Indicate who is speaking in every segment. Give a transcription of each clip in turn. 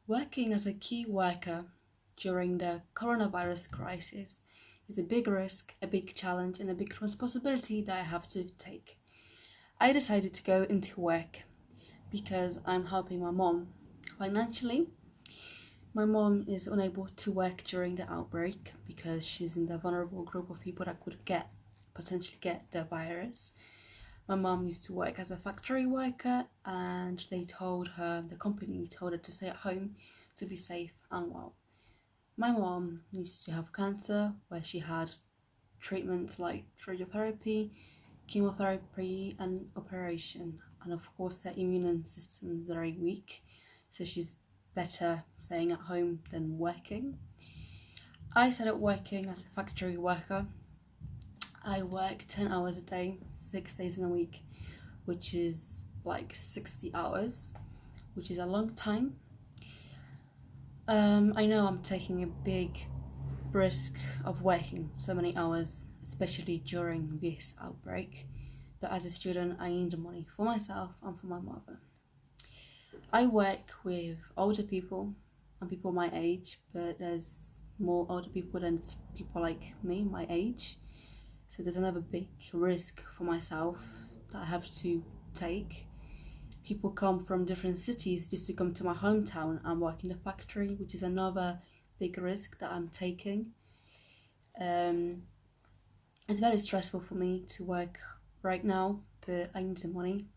Speaker 1: Working as a key worker during the coronavirus crisis is a big risk, a big challenge, and a big responsibility that I have to take. I decided to go into work because I'm helping my mom financially. My mom is unable to work during the outbreak because she's in the vulnerable group of people that could potentially get the virus. My mom used to work as a factory worker, and the company told her to stay at home to be safe and well. My mom used to have cancer where she had treatments like radiotherapy, chemotherapy, and operation. And of course, her immune system is very weak, so she's better staying at home than working. I started working as a factory worker. I work 10 hours a day, 6 days in a week, which is like 60 hours, which is a long time. I know I'm taking a big risk of working so many hours, especially during this outbreak, but as a student, I need the money for myself and for my mother. I work with older people and people my age, but there's more older people than people like me, my age. So there's another big risk for myself that I have to take. People come from different cities just to come to my hometown and work in the factory, which is another big risk that I'm taking. It's very stressful for me to work right now, but I need the money.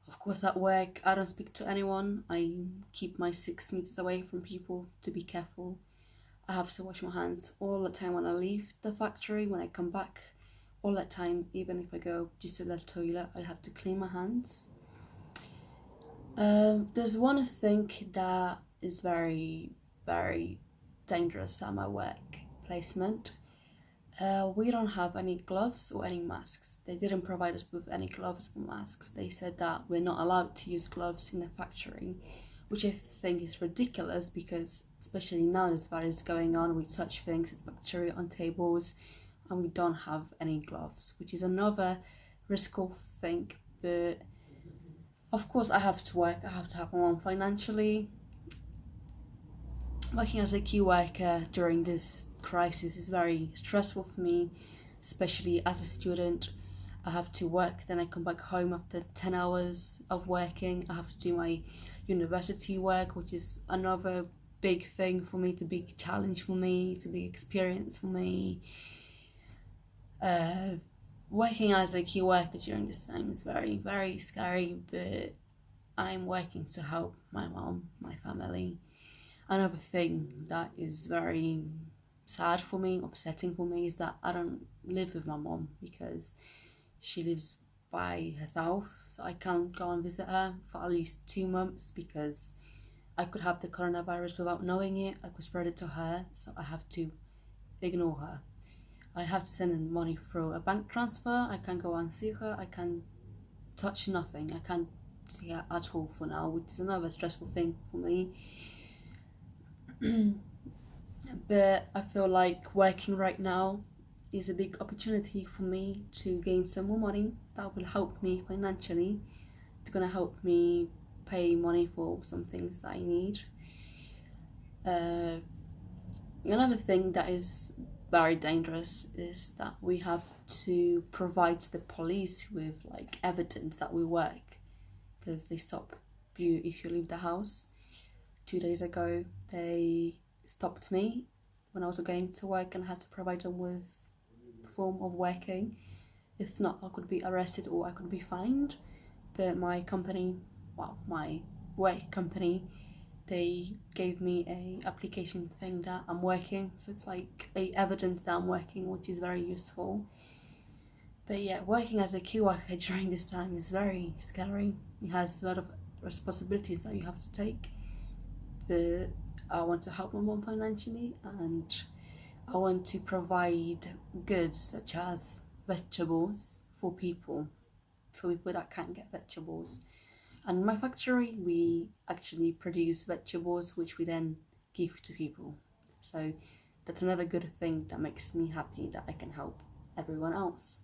Speaker 1: Of course, at work, I don't speak to anyone. I keep my 6 meters away from people to be careful. I have to wash my hands all the time when I leave the factory, when I come back, all that time. Even if I go just to the toilet, I have to clean my hands. There's one thing that is very, very dangerous at my work placement. We don't have any gloves or any masks. They didn't provide us with any gloves or masks. They said that we're not allowed to use gloves in the factory, which I think is ridiculous because especially now this virus going on, we touch things, it's bacteria on tables, and we don't have any gloves, which is another risky thing. But of course I have to work, I have to help my mom financially. Working as a key worker during this crisis is very stressful for me, especially as a student. I have to work, then I come back home after 10 hours of working. I have to do my university work, which is another big thing for me, it's a big challenge for me, it's a big experience for me. Working as a key worker during this time is very, very scary, but I'm working to help my mom, my family. Another thing that is very sad for me, upsetting for me, is that I don't live with my mom because she lives by herself, so I can't go and visit her for at least 2 months because I could have the coronavirus without knowing it. I could spread it to her, so I have to ignore her. I have to send in money through a bank transfer. I can't go and see her. I can't touch nothing. I can't see her at all for now, which is another stressful thing for me. But I feel like working right now is a big opportunity for me to gain some more money that will help me financially. It's gonna help me pay money for some things that I need. Another thing that is very dangerous is that we have to provide the police with like evidence that we work, because they stop you if you leave the house. 2 days ago they stopped me when I was going to work and had to provide them with form of working. If not, I could be arrested or I could be fined. But my company, my work company, they gave me a application thing that I'm working, so it's like a evidence that I'm working, which is very useful. But yeah, working as a key worker during this time is very scary. It has a lot of responsibilities that you have to take, but I want to help my mom financially, and I want to provide goods such as vegetables for people that can't get vegetables. And in my factory, we actually produce vegetables which we then give to people. So that's another good thing that makes me happy that I can help everyone else.